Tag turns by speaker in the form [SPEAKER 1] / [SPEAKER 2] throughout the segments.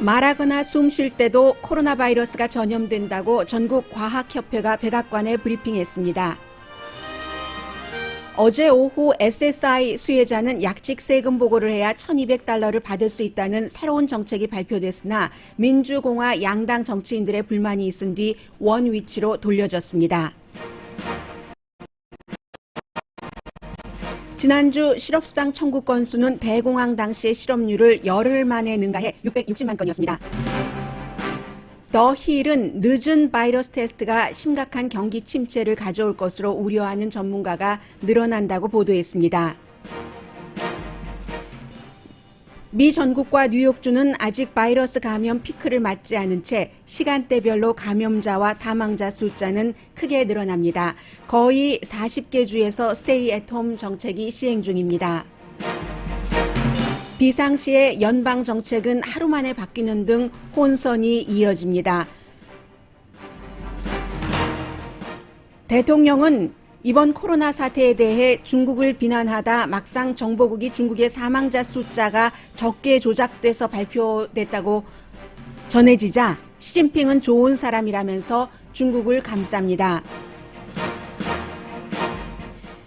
[SPEAKER 1] 말하거나 숨 쉴 때도 코로나 바이러스가 전염된다고 전국과학협회가 백악관에 브리핑했습니다. 어제 오후 SSI 수혜자는 약식 세금 보고를 해야 $1,200를 받을 수 있다는 새로운 정책이 발표됐으나 민주공화 양당 정치인들의 불만이 있은 뒤 원위치로 돌려졌습니다. 지난주 실업수당 청구 건수는 대공황 당시의 실업률을 열흘 만에 능가해 660만 건이었습니다. 더 힐은 늦은 바이러스 테스트가 심각한 경기 침체를 가져올 것으로 우려하는 전문가가 늘어난다고 보도했습니다. 미 전국과 뉴욕주는 아직 바이러스 감염 피크를 맞지 않은 채 시간대별로 감염자와 사망자 숫자는 크게 늘어납니다. 거의 40개 주에서 스테이 앳홈 정책이 시행 중입니다. 비상시의 연방 정책은 하루 만에 바뀌는 등 혼선이 이어집니다. 대통령은 이번 코로나 사태에 대해 중국을 비난하다 막상 정보국이 중국의 사망자 숫자가 적게 조작돼서 발표됐다고 전해지자 시진핑은 좋은 사람이라면서 중국을 감쌉니다.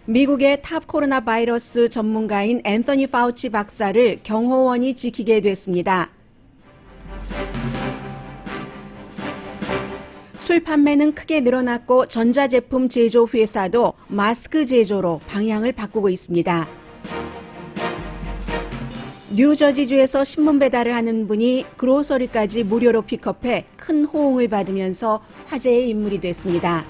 [SPEAKER 1] 미국의 탑 코로나 바이러스 전문가인 앤서니 파우치 박사를 경호원이 지키게 됐습니다. 술 판매는 크게 늘어났고 전자제품 제조 회사도 마스크 제조로 방향을 바꾸고 있습니다. 뉴저지주에서 신문 배달을 하는 분이 그로서리까지 무료로 픽업해 큰 호응을 받으면서 화제의 인물이 됐습니다.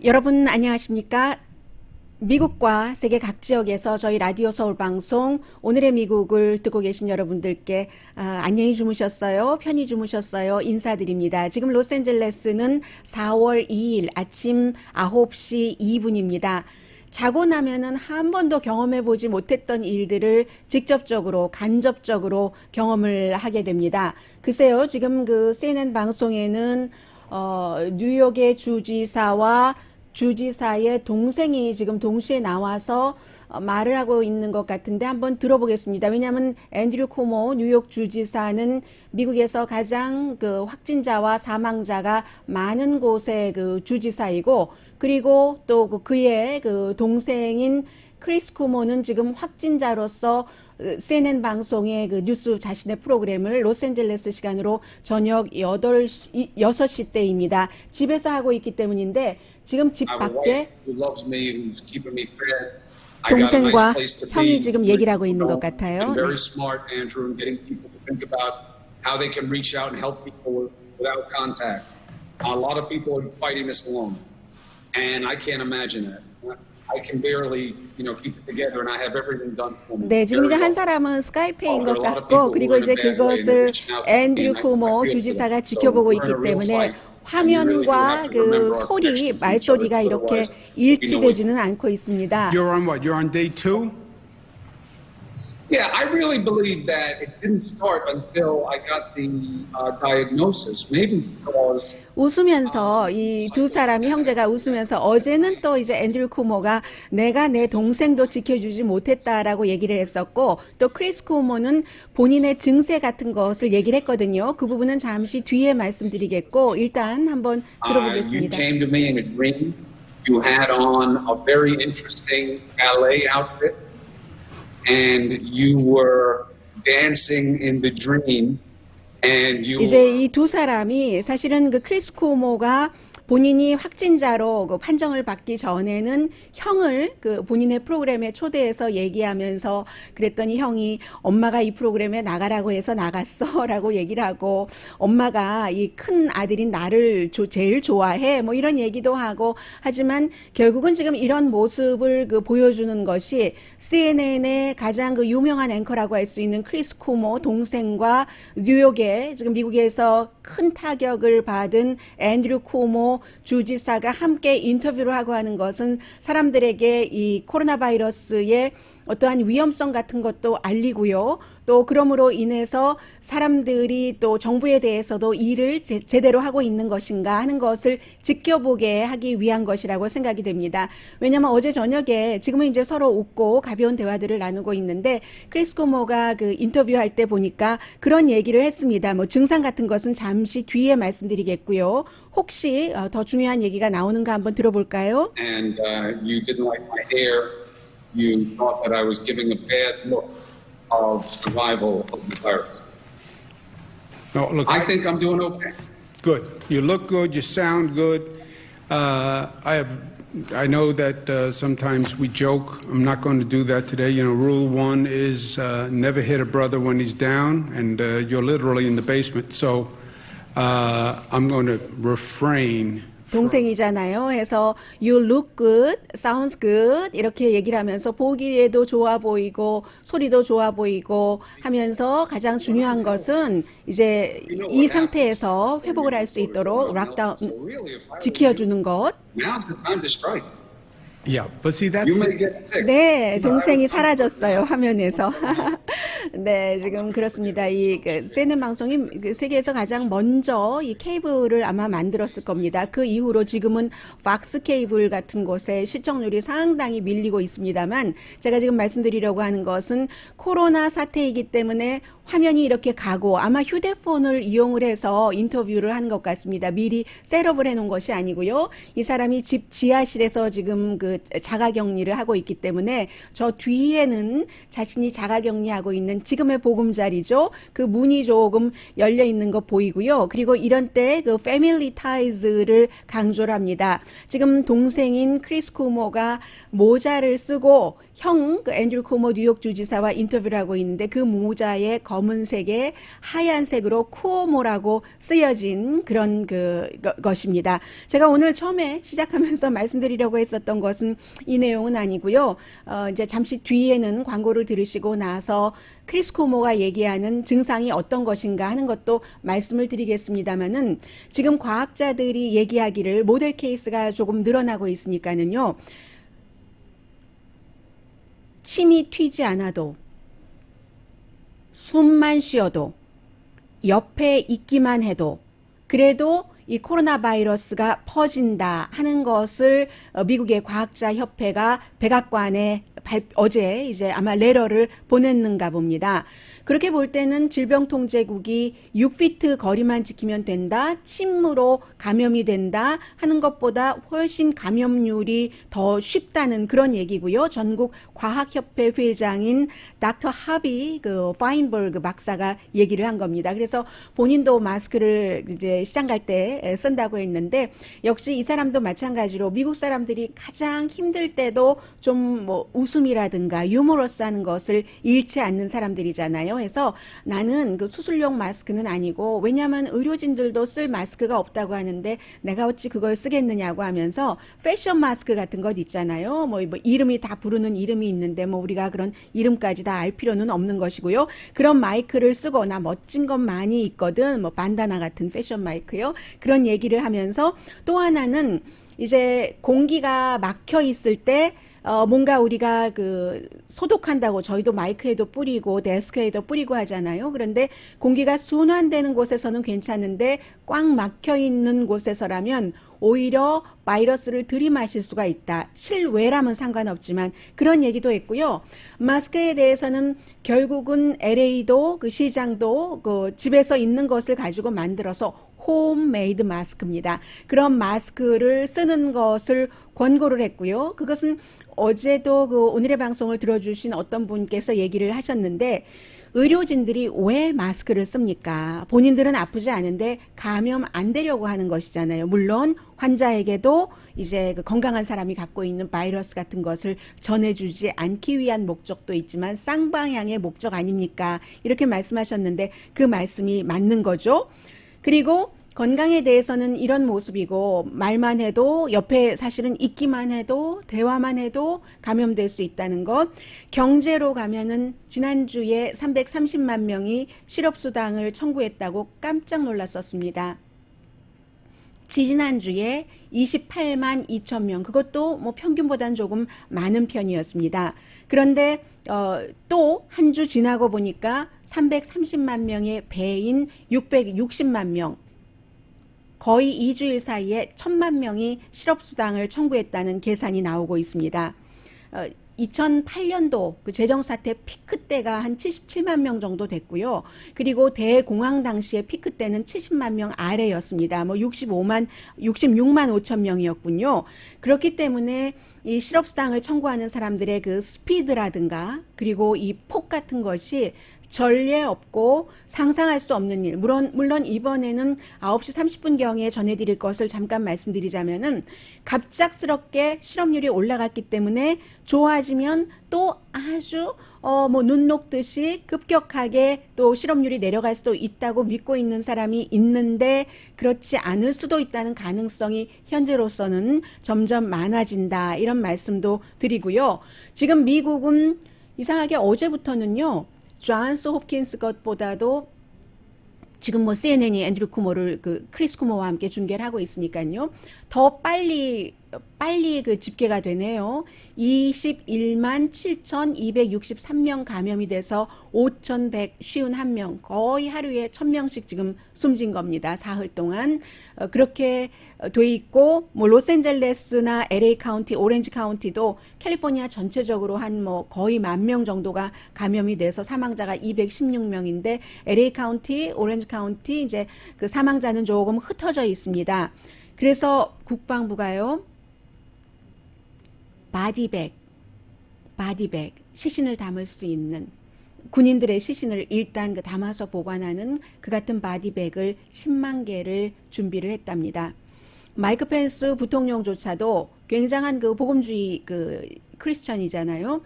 [SPEAKER 1] 여러분 안녕하십니까? 미국과 세계 각 지역에서 저희 라디오 서울 방송 오늘의 미국을 듣고 계신 여러분들께 안녕히 주무셨어요? 편히 주무셨어요? 인사드립니다. 지금 로스앤젤레스는 4월 2일 아침 9시 2분입니다. 자고 나면은 한 번도 경험해 보지 못했던 일들을 직접적으로 간접적으로 경험을 하게 됩니다. 글쎄요, 지금 그 CNN 방송에는 뉴욕의 주지사와 주지사의 동생이 지금 동시에 나와서 말을 하고 있는 것 같은데 한번 들어보겠습니다. 왜냐하면 앤드류 쿠모 뉴욕 주지사는 미국에서 가장 그 확진자와 사망자가 많은 곳의 그 주지사이고, 그리고 또 그의 그 동생인 크리스 쿠모는 지금 확진자로서 CNN 방송의 그 뉴스 자신의 프로그램을 로스앤젤레스 시간으로 저녁 6시 때입니다. 집에서 하고 있기 때문인데 지금 집 밖에 동생과 형이 지금 얘기를 하고 있는 것 같아요. 네. 네, 지금 이제 한 사람은 스카이페인 것 같고, 그리고 이제 그것을 앤드류 쿠모 주지사가 지켜보고 있기 때문에 화면과 그 소리, 말소리가 이렇게 일치되지는 않고 있습니다.
[SPEAKER 2] You're on what? You're on day 2?
[SPEAKER 3] Yeah, I really believe that it didn't start until I got the diagnosis. Maybe because
[SPEAKER 1] 웃으면서 이 두 사람이 형제가 웃으면서 어제는 또 이제 앤드류 쿠모가 내가 내 동생도 지켜주지 못했다라고 얘기를 했었고, 또 크리스 쿠모는 본인의 증세 같은 것을 얘기를 했거든요. 그 부분은 잠시 뒤에 말씀드리겠고 일단 한번 들어보겠습니다.
[SPEAKER 3] You came to me in a dream. You had on a very interesting ballet outfit. And you were dancing in the dream, and you.
[SPEAKER 1] 이제 이 두 사람이 사실은 그 크리스 쿠모가 본인이 확진자로 그 판정을 받기 전에는 형을 그 본인의 프로그램에 초대해서 얘기하면서 그랬더니 형이 엄마가 이 프로그램에 나가라고 해서 나갔어라고 얘기를 하고, 엄마가 이 큰 아들인 나를 제일 좋아해 뭐 이런 얘기도 하고, 하지만 결국은 지금 이런 모습을 그 보여주는 것이 CNN의 가장 그 유명한 앵커라고 할 수 있는 크리스 쿠모 동생과 뉴욕에 지금 미국에서 큰 타격을 받은 앤드류 쿠모 주지사가 함께 인터뷰를 하고 하는 것은 사람들에게 이 코로나 바이러스의 어떠한 위험성 같은 것도 알리고요. 또 그러므로 인해서 사람들이 또 정부에 대해서도 일을 제대로 하고 있는 것인가 하는 것을 지켜보게 하기 위한 것이라고 생각이 됩니다. 왜냐하면 어제 저녁에 지금은 이제 서로 웃고 가벼운 대화들을 나누고 있는데 크리스 쿠모가 그 인터뷰할 때 보니까 그런 얘기를 했습니다. 뭐 증상 같은 것은 잠시 뒤에 말씀드리겠고요. 혹시 더 중요한 얘기가 나오는가 한번 들어볼까요?
[SPEAKER 3] And you didn't like my hair. You thought that I was giving a bad look of survival of the virus.
[SPEAKER 2] No, look,
[SPEAKER 3] I think I'm doing okay.
[SPEAKER 2] good. You look good. You sound good. I know that sometimes we joke. I'm not going to do that today. You know, rule one is never hit a brother when he's down, and you're literally in the basement. So I'm going to refrain.
[SPEAKER 1] 동생이잖아요. 해서 you look good, sounds good 이렇게 얘기를 하면서 보기에도 좋아 보이고 소리도 좋아 보이고 하면서 가장 중요한 것은 이제 이 상태에서 회복을 할 수 있도록 락다운 지켜주는 것.
[SPEAKER 3] Now's the time to strike.
[SPEAKER 2] Yeah, but see,
[SPEAKER 3] You may get sick.
[SPEAKER 1] 네, 동생이 사라졌어요, 화면에서. 네, 지금 그렇습니다. 이 CNN 방송이 세계에서 가장 먼저 이 케이블을 아마 만들었을 겁니다. 그 이후로 지금은 팍스 케이블 같은 곳에 시청률이 상당히 밀리고 있습니다만 제가 지금 말씀드리려고 하는 것은 코로나 사태이기 때문에 화면이 이렇게 가고 아마 휴대폰을 이용을 해서 인터뷰를 하는 것 같습니다. 미리 셋업을 해놓은 것이 아니고요. 이 사람이 집 지하실에서 지금 그 자가격리를 하고 있기 때문에 저 뒤에는 자신이 자가격리하고 있는 지금의 보금자리죠. 그 문이 조금 열려 있는 거 보이고요. 그리고 이런 때 그 패밀리 타이즈를 강조를 합니다. 지금 동생인 크리스 쿠모가 모자를 쓰고 형 그 앤드류 쿠모 뉴욕 주지사와 인터뷰를 하고 있는데 그 모자에 검은색에 하얀색으로 쿠오모라고 쓰여진 그런 것입니다. 제가 오늘 처음에 시작하면서 말씀드리려고 했었던 것은 이 내용은 아니고요. 이제 잠시 뒤에는 광고를 들으시고 나서 크리스 쿠모가 얘기하는 증상이 어떤 것인가 하는 것도 말씀을 드리겠습니다만은 지금 과학자들이 얘기하기를 모델 케이스가 조금 늘어나고 있으니까는요. 침이 튀지 않아도 숨만 쉬어도 옆에 있기만 해도 그래도 이 코로나 바이러스가 퍼진다 하는 것을 미국의 과학자 협회가 백악관에 어제 이제 아마 레터를 보냈는가 봅니다. 그렇게 볼 때는 질병통제국이 6피트 거리만 지키면 된다, 침으로 감염이 된다 하는 것보다 훨씬 감염률이 더 쉽다는 그런 얘기고요. 전국 과학협회 회장인 닥터 하비 파인버그 박사가 얘기를 한 겁니다. 그래서 본인도 마스크를 이제 시장 갈 때 쓴다고 했는데 역시 이 사람도 마찬가지로 미국 사람들이 가장 힘들 때도 좀 뭐 웃음이라든가 유머러스한 것을 잃지 않는 사람들이잖아요. 해서 나는 그 수술용 마스크는 아니고 왜냐하면 의료진들도 쓸 마스크가 없다고 하는데 내가 어찌 그걸 쓰겠느냐고 하면서 패션 마스크 같은 것 있잖아요. 뭐 이름이 다 부르는 이름이 있는데 뭐 우리가 그런 이름까지 다 알 필요는 없는 것이고요. 그런 마이크를 쓰고 나 멋진 것 많이 있거든. 뭐 반다나 같은 패션 마이크요. 그런 얘기를 하면서 또 하나는 이제 공기가 막혀 있을 때 뭔가 우리가 소독한다고 저희도 마이크에도 뿌리고 데스크에도 뿌리고 하잖아요. 그런데 공기가 순환되는 곳에서는 괜찮은데 꽉 막혀 있는 곳에서라면 오히려 바이러스를 들이마실 수가 있다. 실외라면 상관없지만 그런 얘기도 했고요. 마스크에 대해서는 결국은 LA도 그 시장도 그 집에서 있는 것을 가지고 만들어서 홈메이드 마스크입니다. 그런 마스크를 쓰는 것을 권고를 했고요. 그것은 어제도 오늘의 방송을 들어주신 어떤 분께서 얘기를 하셨는데 의료진들이 왜 마스크를 씁니까? 본인들은 아프지 않은데 감염 안 되려고 하는 것이잖아요. 물론 환자에게도 이제 건강한 사람이 갖고 있는 바이러스 같은 것을 전해주지 않기 위한 목적도 있지만 쌍방향의 목적 아닙니까? 이렇게 말씀하셨는데 그 말씀이 맞는 거죠. 그리고 건강에 대해서는 이런 모습이고 말만 해도 옆에 사실은 있기만 해도 대화만 해도 감염될 수 있다는 것. 경제로 가면은 지난주에 330만 명이 실업수당을 청구했다고 깜짝 놀랐었습니다. 지지난주에 28만 2천 명, 그것도 뭐 평균보다는 조금 많은 편이었습니다. 그런데 또 한 주 지나고 보니까 330만 명의 배인 660만 명, 거의 2주일 사이에 1,000만 명이 실업수당을 청구했다는 계산이 나오고 있습니다. 2008년도 그 재정사태 피크 때가 한 77만 명 정도 됐고요. 그리고 대공황 당시의 피크 때는 70만 명 아래였습니다. 뭐 66만 5천 명이었군요. 그렇기 때문에 이 실업수당을 청구하는 사람들의 그 스피드라든가 그리고 이 폭 같은 것이 전례 없고 상상할 수 없는 일. 물론 이번에는 9시 30분경에 전해드릴 것을 잠깐 말씀드리자면은 갑작스럽게 실업률이 올라갔기 때문에 좋아지면 또 아주 뭐 눈 녹듯이 급격하게 또 실업률이 내려갈 수도 있다고 믿고 있는 사람이 있는데 그렇지 않을 수도 있다는 가능성이 현재로서는 점점 많아진다. 이런 말씀도 드리고요. 지금 미국은 이상하게 어제부터는요. 존스 홉킨스 것보다도 지금 뭐 CNN이 앤드류 쿠모를 크리스 쿠모와 함께 중계를 하고 있으니까요. 더 빨리 그 집계가 되네요. 21만 7,263명 감염이 돼서 5,151명, 거의 하루에 1,000명씩 지금 숨진 겁니다. 사흘 동안. 그렇게 돼 있고, 뭐 로스앤젤레스나 LA 카운티, 오렌지 카운티도 캘리포니아 전체적으로 한 뭐 거의 10,000명 정도가 감염이 돼서 사망자가 216명인데 LA 카운티, 오렌지 카운티 이제 그 사망자는 조금 흩어져 있습니다. 그래서 국방부가요. 바디백, 시신을 담을 수 있는 군인들의 시신을 일단 담아서 보관하는 그 같은 바디백을 10만 개를 준비를 했답니다. 마이크 펜스 부통령조차도 굉장한 그 복음주의 그 크리스천이잖아요.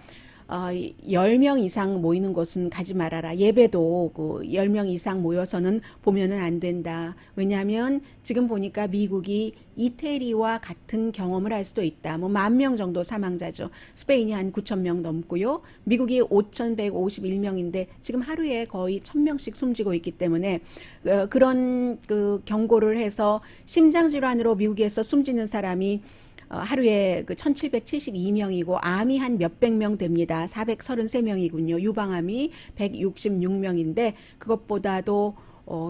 [SPEAKER 1] 10명 이상 모이는 곳은 가지 말아라. 예배도 그 10명 이상 모여서는 보면은 안 된다. 왜냐하면 지금 보니까 미국이 이태리와 같은 경험을 할 수도 있다. 뭐 10,000명 정도 사망자죠. 스페인이 한 9,000명 넘고요. 미국이 5,151명인데 지금 하루에 거의 1,000명씩 숨지고 있기 때문에 그런 그 경고를 해서 심장질환으로 미국에서 숨지는 사람이 하루에 그 1,772명이고 암이 한 몇백 명 됩니다. 433명이군요. 유방암이 166명인데 그것보다도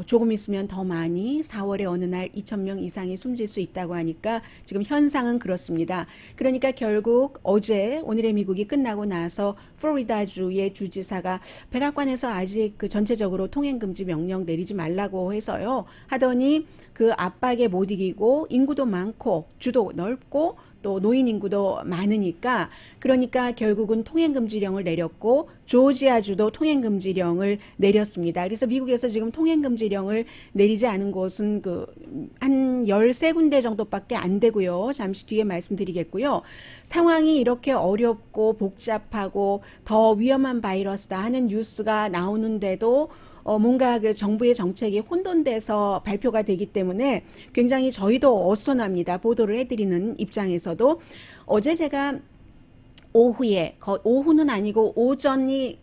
[SPEAKER 1] 조금 있으면 더 많이 4월에 어느 날 2,000명 이상이 숨질 수 있다고 하니까 지금 현상은 그렇습니다. 그러니까 결국 어제 오늘의 미국이 끝나고 나서 플로리다주의 주지사가 백악관에서 아직 그 전체적으로 통행금지 명령 내리지 말라고 해서요. 하더니 그 압박에 못 이기고 인구도 많고 주도 넓고 또 노인 인구도 많으니까 그러니까 결국은 통행금지령을 내렸고 조지아주도 통행금지령을 내렸습니다. 그래서 미국에서 지금 통행금지령을 내리지 않은 곳은 한 13군데 정도밖에 안 되고요. 잠시 뒤에 말씀드리겠고요. 상황이 이렇게 어렵고 복잡하고 더 위험한 바이러스다 하는 뉴스가 나오는데도 뭔가 그 정부의 정책이 혼돈돼서 발표가 되기 때문에 굉장히 저희도 어수선합니다. 보도를 해드리는 입장에서도. 어제 제가 오후에, 오후는 아니고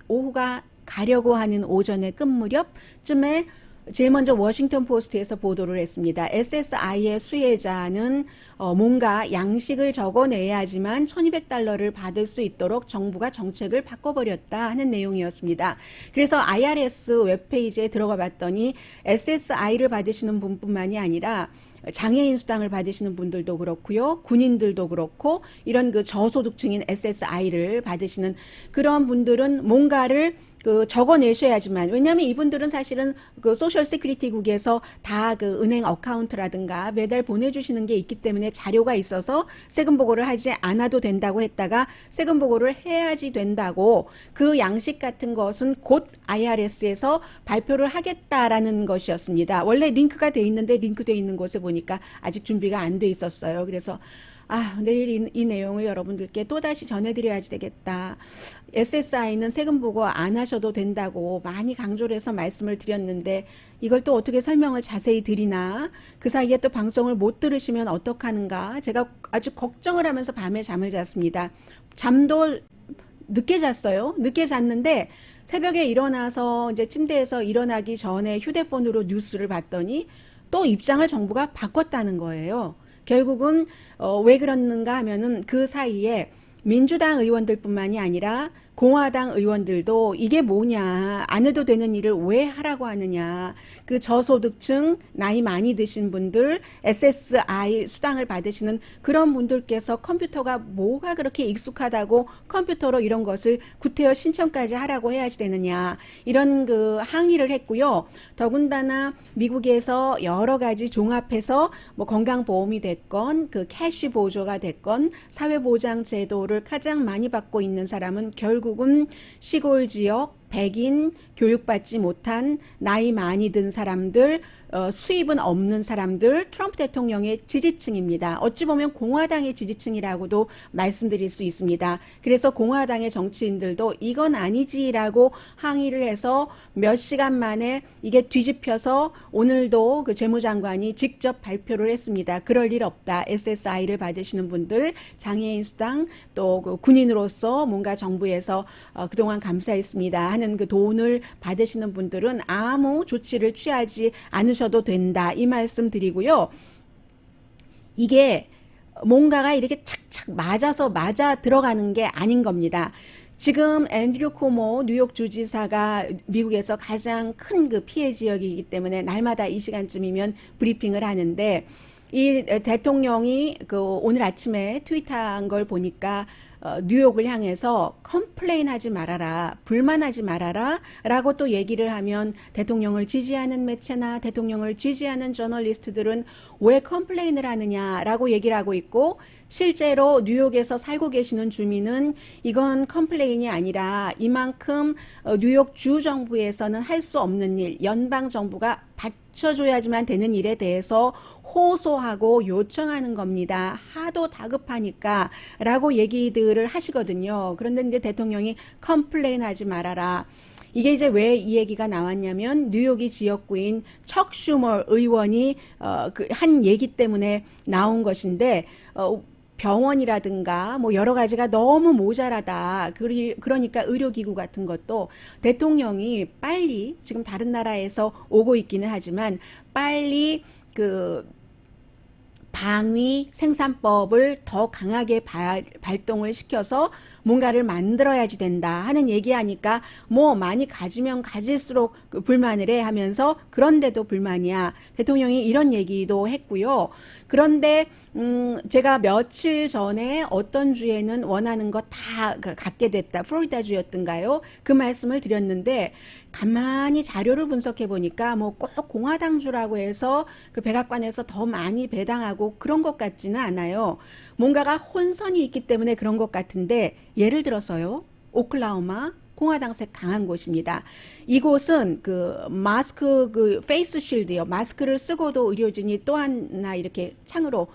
[SPEAKER 1] 오후가 가려고 하는 오전의 끝 무렵쯤에 제일 먼저 워싱턴 포스트에서 보도를 했습니다. SSI의 수혜자는 뭔가 양식을 적어내야지만 $1,200를 받을 수 있도록 정부가 정책을 바꿔버렸다 하는 내용이었습니다. 그래서 IRS 웹페이지에 들어가 봤더니 SSI를 받으시는 분뿐만이 아니라 장애인 수당을 받으시는 분들도 그렇고요. 군인들도 그렇고 이런 그 저소득층인 SSI를 받으시는 그런 분들은 뭔가를 적어내셔야지만, 왜냐하면 이분들은 사실은 그 소셜 세큐리티국에서 다 그 은행 어카운트라든가 매달 보내주시는 게 있기 때문에 자료가 있어서 세금 보고를 하지 않아도 된다고 했다가 세금 보고를 해야지 된다고 그 양식 같은 것은 곧 IRS에서 발표를 하겠다라는 것이었습니다. 원래 링크가 돼 있는데 링크돼 있는 곳에 보니까 아직 준비가 안 돼 있었어요. 그래서 내일 이 내용을 여러분들께 또다시 전해드려야지 되겠다. SSI는 세금 보고 안 하셔도 된다고 많이 강조를 해서 말씀을 드렸는데 이걸 또 어떻게 설명을 자세히 드리나, 그 사이에 또 방송을 못 들으시면 어떡하는가, 제가 아주 걱정을 하면서 밤에 잠을 잤습니다. 잠도 늦게 잤어요. 늦게 잤는데 새벽에 일어나서 이제 침대에서 일어나기 전에 휴대폰으로 뉴스를 봤더니 또 입장을 정부가 바꿨다는 거예요. 결국은 왜 그러는가 하면은 그 사이에 민주당 의원들뿐만이 아니라 공화당 의원들도 이게 뭐냐, 안 해도 되는 일을 왜 하라고 하느냐, 그 저소득층, 나이 많이 드신 분들, SSI 수당을 받으시는 그런 분들께서 컴퓨터가 뭐가 그렇게 익숙하다고 컴퓨터로 이런 것을 구태여 신청까지 하라고 해야지 되느냐, 이런 그 항의를 했고요. 더군다나 미국에서 여러 가지 종합해서 뭐 건강보험이 됐건 그 캐시 보조가 됐건 사회보장 제도를 가장 많이 받고 있는 사람은 결국은 시골 지역, 백인, 교육받지 못한 나이 많이 든 사람들, 수입은 없는 사람들, 트럼프 대통령의 지지층입니다. 어찌 보면 공화당의 지지층이라고도 말씀드릴 수 있습니다. 그래서 공화당의 정치인들도 이건 아니지라고 항의를 해서 몇 시간 만에 이게 뒤집혀서 오늘도 그 재무장관이 직접 발표를 했습니다. 그럴 일 없다. SSI를 받으시는 분들, 장애인 수당, 또 그 군인으로서 뭔가 정부에서 그동안 감사했습니다 하는 그 돈을 받으시는 분들은 아무 조치를 취하지 않으셔도 된다, 이 말씀 드리고요. 이게 뭔가가 이렇게 착착 맞아 들어가는 게 아닌 겁니다. 지금 앤드류 코모 뉴욕 주지사가 미국에서 가장 큰 그 피해 지역이기 때문에 날마다 이 시간쯤이면 브리핑을 하는데, 이 대통령이 그 오늘 아침에 트윗한 걸 보니까 뉴욕을 향해서 컴플레인하지 말아라, 불만하지 말아라 라고 또 얘기를 하면 대통령을 지지하는 매체나 대통령을 지지하는 저널리스트들은 왜 컴플레인을 하느냐라고 얘기를 하고 있고, 실제로 뉴욕에서 살고 계시는 주민은 이건 컴플레인이 아니라 이만큼 뉴욕 주 정부에서는 할 수 없는 일, 연방 정부가 받쳐줘야지만 되는 일에 대해서 호소하고 요청하는 겁니다. 하도 다급하니까 라고 얘기들을 하시거든요. 그런데 이제 대통령이 컴플레인 하지 말아라. 이게 이제 왜 이 얘기가 나왔냐면 뉴욕이 지역구인 척 슈머 의원이 한 얘기 때문에 나온 것인데, 병원이라든가 뭐 여러 가지가 너무 모자라다. 그러니까 의료기구 같은 것도 대통령이 빨리, 지금 다른 나라에서 오고 있기는 하지만 빨리 그 방위 생산법을 더 강하게 발동을 시켜서 뭔가를 만들어야지 된다 하는 얘기하니까 뭐 많이 가지면 가질수록 불만을 해 하면서 그런데도 불만이야. 대통령이 이런 얘기도 했고요. 그런데 제가 며칠 전에 어떤 주에는 원하는 거 다 갖게 됐다. 플로리다 주였던가요? 그 말씀을 드렸는데 가만히 자료를 분석해 보니까 뭐 꼭 공화당 주라고 해서 그 백악관에서 더 많이 배당하고 그런 것 같지는 않아요. 뭔가가 혼선이 있기 때문에 그런 것 같은데, 예를 들어서요, 오클라호마 공화당색 강한 곳입니다. 이곳은 그 마스크, 그 페이스 쉴드요, 마스크를 쓰고도 의료진이 또 하나 이렇게 창으로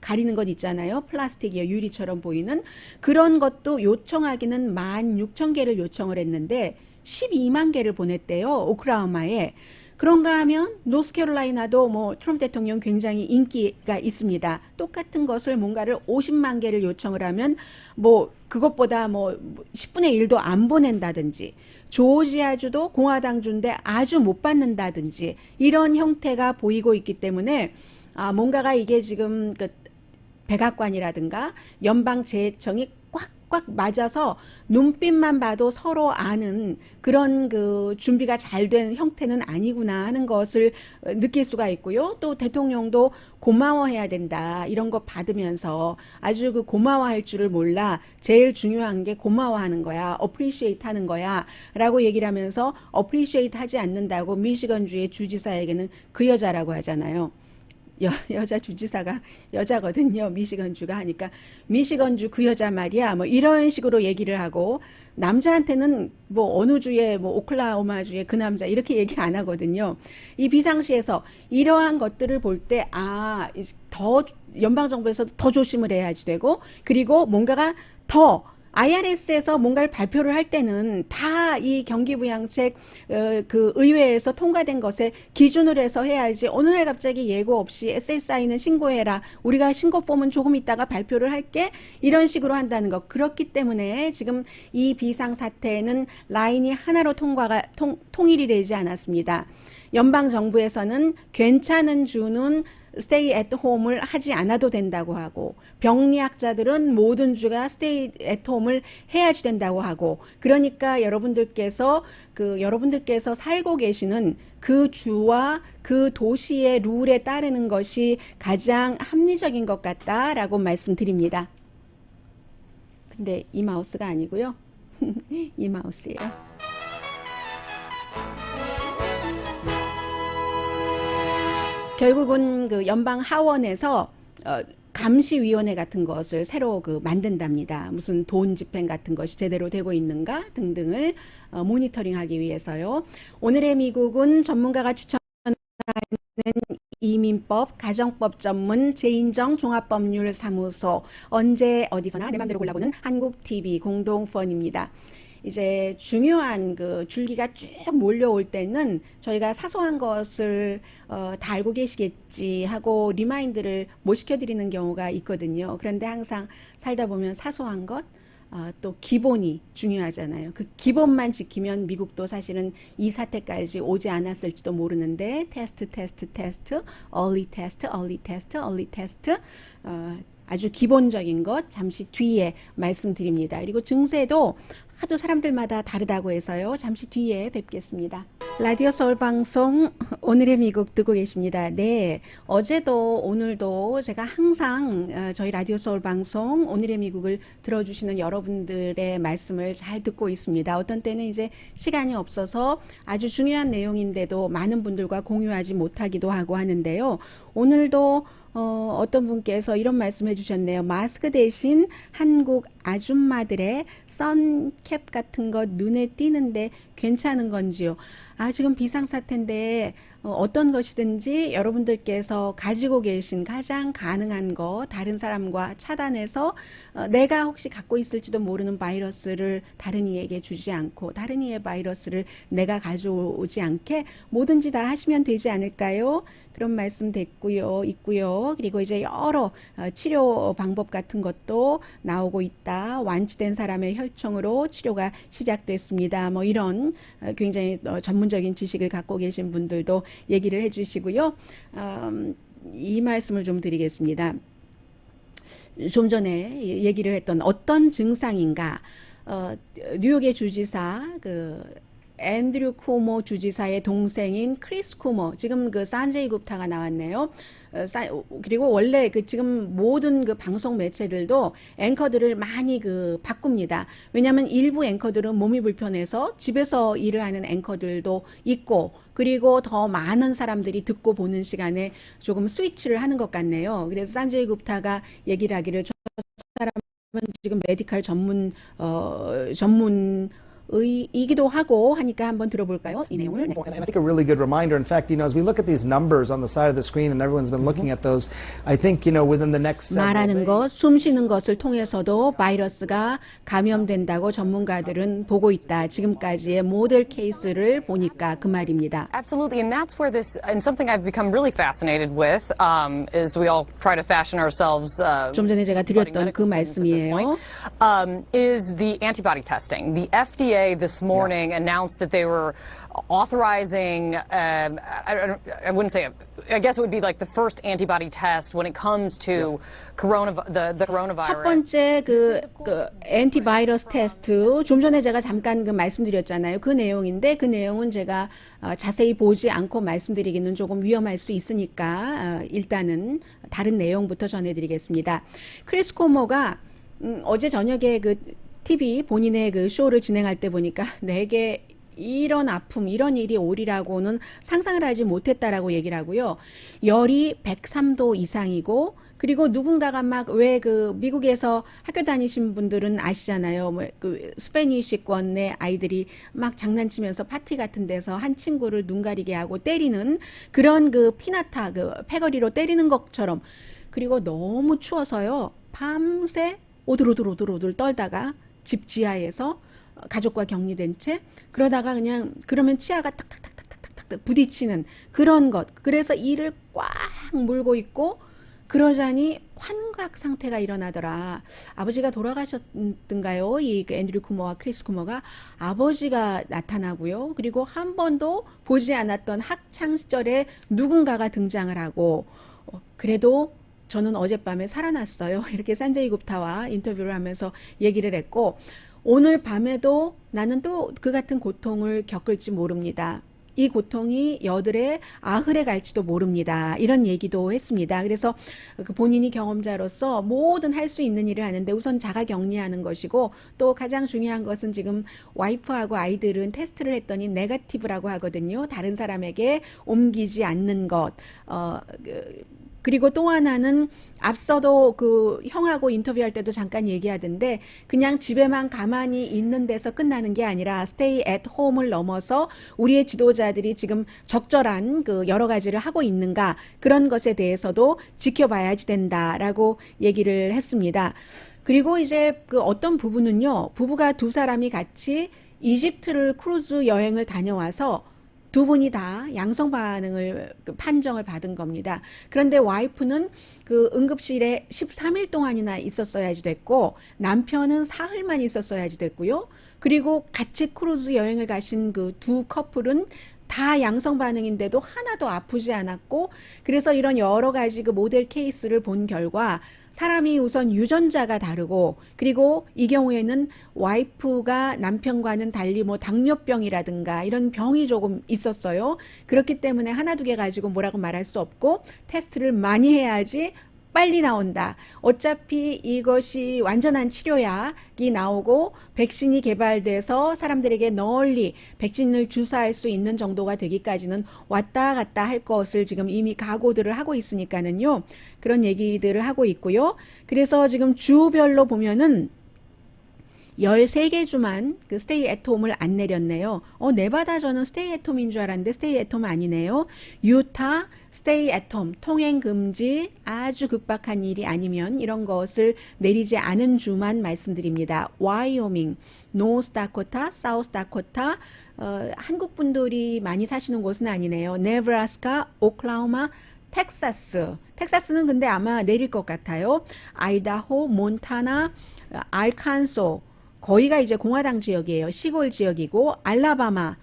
[SPEAKER 1] 가리는 것 있잖아요. 플라스틱이요, 유리처럼 보이는 그런 것도 요청하기는 16,000개를 요청을 했는데 12만 개를 보냈대요, 오클라호마에. 그런가 하면 노스캐롤라이나도 뭐 트럼프 대통령 굉장히 인기가 있습니다. 똑같은 것을 뭔가를 50만 개를 요청을 하면 뭐 그것보다 뭐 10분의 1도 안 보낸다든지, 조지아주도 공화당주인데 아주 못 받는다든지 이런 형태가 보이고 있기 때문에 뭔가가 이게 지금 그 백악관이라든가 연방재청이 꽉 맞아서 눈빛만 봐도 서로 아는 그런 그 준비가 잘 된 형태는 아니구나 하는 것을 느낄 수가 있고요. 또 대통령도 고마워해야 된다, 이런 거 받으면서 아주 그 고마워할 줄을 몰라. 제일 중요한 게 고마워하는 거야, appreciate 하는 거야 라고 얘기를 하면서 appreciate 하지 않는다고 미시건주의 주지사에게는 그 여자라고 하잖아요. 여자 주지사가 여자거든요. 미시건주가 하니까 미시건주 그 여자 말이야, 뭐 이런 식으로 얘기를 하고, 남자한테는 뭐 어느 주에 뭐 오클라호마 주에 그 남자 이렇게 얘기 안 하거든요. 이 비상시에서 이러한 것들을 볼 때 더 연방정부에서 더 조심을 해야지 되고, 그리고 뭔가가 더 IRS에서 뭔가를 발표를 할 때는 다 이 경기부양책 그 의회에서 통과된 것에 기준으로 해서 해야지 어느 날 갑자기 예고 없이 SSI는 신고해라. 우리가 신고 폼은 조금 있다가 발표를 할게. 이런 식으로 한다는 것. 그렇기 때문에 지금 이 비상사태는 라인이 하나로 통일이 되지 않았습니다. 연방정부에서는 괜찮은 주는 스테이 앳 홈을 하지 않아도 된다고 하고 병리학자들은 모든 주가 스테이 앳 홈을 해야지 된다고 하고 그러니까 여러분들께서 살고 계시는 그 주와 그 도시의 룰에 따르는 것이 가장 합리적인 것 같다라고 말씀드립니다. 근데 이 마우스가 아니고요. 이 마우스예요. 결국은 그 연방 하원에서 감시위원회 같은 것을 새로 만든답니다. 무슨 돈 집행 같은 것이 제대로 되고 있는가 등등을 모니터링하기 위해서요. 오늘의 미국은 전문가가 추천하는 이민법, 가정법 전문 제인정 종합법률사무소 언제 어디서나 내 맘대로 골라보는 한국TV 공동펀입니다. 이제 중요한 그 줄기가 쭉 몰려올 때는 저희가 사소한 것을 다 알고 계시겠지 하고 리마인드를 못 시켜드리는 경우가 있거든요. 그런데 항상 살다 보면 사소한 것, 또 기본이 중요하잖아요. 그 기본만 지키면 미국도 사실은 이 사태까지 오지 않았을지도 모르는데 테스트, early test, 아주 기본적인 것 잠시 뒤에 말씀드립니다. 그리고 증세도 하도 사람들마다 다르다고 해서요. 잠시 뒤에 뵙겠습니다. 라디오 서울 방송 오늘의 미국 듣고 계십니다. 네, 어제도 오늘도 제가 항상 저희 라디오 서울 방송 오늘의 미국을 들어주시는 여러분들의 말씀을 잘 듣고 있습니다. 어떤 때는 이제 시간이 없어서 아주 중요한 내용인데도 많은 분들과 공유하지 못하기도 하고 하는데요. 오늘도 어떤 분께서 이런 말씀해 주셨네요. 마스크 대신 한국 아줌마들의 선캡 같은 것 눈에 띄는데 괜찮은 건지요? 지금 비상사태인데 어떤 것이든지 여러분들께서 가지고 계신 가장 가능한 거 다른 사람과 차단해서 내가 혹시 갖고 있을지도 모르는 바이러스를 다른 이에게 주지 않고 다른 이의 바이러스를 내가 가져오지 않게 뭐든지 다 하시면 되지 않을까요? 그런 말씀 있고요. 그리고 이제 여러 치료 방법 같은 것도 나오고 있다. 완치된 사람의 혈청으로 치료가 시작됐습니다. 뭐 이런 굉장히 전문적인 지식을 갖고 계신 분들도 얘기를 해주시고요. 이 말씀을 좀 드리겠습니다. 좀 전에 얘기를 했던 어떤 증상인가. 뉴욕의 주지사 앤드류 쿠오모 주지사의 동생인 크리스 쿠오모, 지금 산제이 굽타가 나왔네요. 그리고 원래 지금 모든 방송 매체들도 앵커들을 많이 바꿉니다. 왜냐하면 일부 앵커들은 몸이 불편해서 집에서 일을 하는 앵커들도 있고, 그리고 더 많은 사람들이 듣고 보는 시간에 조금 스위치를 하는 것 같네요. 그래서 산제이 굽타가 얘기를 하기를 저 사람은 지금 메디컬 이기도 하고 하니까 한번 들어볼까요? 이 내용을. 네.
[SPEAKER 4] And I think a really good reminder, in fact, as we look at these numbers on the side of the screen and everyone's been looking at those, I think, within the next
[SPEAKER 1] 말하는 것, 숨 쉬는 것을 통해서도 바이러스가 감염된다고 전문가들은 보고 있다. 지금까지의 모델 케이스를 보니까 그 말입니다.
[SPEAKER 5] Absolutely, and that's where and something I've become really fascinated with, is we all try to fashion ourselves.
[SPEAKER 1] 좀 전에 제가 드렸던 그 말씀이에요.
[SPEAKER 5] Is the antibody testing. The FDA this morning announced that they were authorizing, I wouldn't say, I guess it would be like the first antibody test when it comes to the coronavirus.
[SPEAKER 1] 첫 번째 엔티바이러스 테스트, 좀 전에 제가 잠깐 말씀드렸잖아요. 그 내용인데 그 내용은 제가 자세히 보지 않고 말씀드리기는 조금 위험할 수 있으니까 일단은 다른 내용부터 전해드리겠습니다. 크리스 코모가 어제 저녁에 TV 본인의 쇼를 진행할 때 보니까 내게 이런 아픔, 이런 일이 오리라고는 상상을 하지 못했다라고 얘기를 하고요. 열이 103도 이상이고, 그리고 누군가가 왜 미국에서 학교 다니신 분들은 아시잖아요. 스페니쉬권의 아이들이 막 장난치면서 파티 같은 데서 한 친구를 눈 가리게 하고 때리는 그런 피나타, 패거리로 때리는 것처럼. 그리고 너무 추워서요. 밤새 오들오들 떨다가 집 지하에서 가족과 격리된 채 그러다가 그냥 그러면 치아가 탁탁탁탁탁탁 부딪히는 그런 것. 그래서 이를 꽉 물고 있고 그러자니 환각 상태가 일어나더라. 아버지가 돌아가셨던가요? 이 앤드류 쿠머와 크리스 쿠머가 아버지가 나타나고요. 그리고 한 번도 보지 않았던 학창 시절에 누군가가 등장을 하고 그래도 저는 어젯밤에 살아났어요. 이렇게 산제이 굽타와 인터뷰를 하면서 얘기를 했고 오늘 밤에도 나는 또 그 같은 고통을 겪을지 모릅니다. 이 고통이 여들의 아흘에 갈지도 모릅니다. 이런 얘기도 했습니다. 그래서 그 본인이 경험자로서 뭐든 할 수 있는 일을 하는데 우선 자가 격리하는 것이고 또 가장 중요한 것은 지금 와이프하고 아이들은 테스트를 했더니 네거티브라고 하거든요. 다른 사람에게 옮기지 않는 것. 그리고 또 하나는 앞서도 그 형하고 인터뷰할 때도 잠깐 얘기하던데 그냥 집에만 가만히 있는 데서 끝나는 게 아니라 stay at home을 넘어서 우리의 지도자들이 지금 적절한 그 여러 가지를 하고 있는가 그런 것에 대해서도 지켜봐야지 된다라고 얘기를 했습니다. 그리고 이제 그 어떤 부부는요, 부부가 두 사람이 같이 이집트를 크루즈 여행을 다녀와서 두 분이 다 양성 반응을 판정을 받은 겁니다. 그런데 와이프는 그 응급실에 13일 동안이나 있었어야지 됐고 남편은 사흘만 있었어야지 됐고요. 그리고 같이 크루즈 여행을 가신 그 두 커플은 다 양성 반응인데도 하나도 아프지 않았고 그래서 이런 여러 가지 그 모델 케이스를 본 결과 사람이 우선 유전자가 다르고 그리고 이 경우에는 와이프가 남편과는 달리 뭐 당뇨병이라든가 이런 병이 조금 있었어요. 그렇기 때문에 하나 두 개 가지고 뭐라고 말할 수 없고 테스트를 많이 해야지 빨리 나온다. 어차피 이것이 완전한 치료약이 나오고 백신이 개발돼서 사람들에게 널리 백신을 주사할 수 있는 정도가 되기까지는 왔다 갔다 할 것을 지금 이미 각오들을 하고 있으니까는요. 그런 얘기들을 하고 있고요. 그래서 지금 주별로 보면은 13개 주만 그 스테이 애트홈을 안 내렸네요. 네바다 저는 스테이 애트홈인 줄 알았는데 스테이 애트홈 아니네요. 유타 스테이 애트홈 통행 금지 아주 극박한 일이 아니면 이런 것을 내리지 않은 주만 말씀드립니다. 와이오밍, 노스다코타, 사우스다코타 한국 분들이 많이 사시는 곳은 아니네요. 네브라스카, 오클라호마, 텍사스는 근데 아마 내릴 것 같아요. 아이다호, 몬타나, 알칸소 거기가 이제 공화당 지역이에요. 시골 지역이고 알라바마,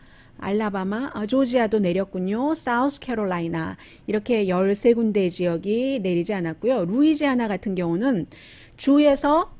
[SPEAKER 1] 조지아도 내렸군요. 사우스캐롤라이나 이렇게 13군데 지역이 내리지 않았고요. 루이지아나 같은 경우는 주에서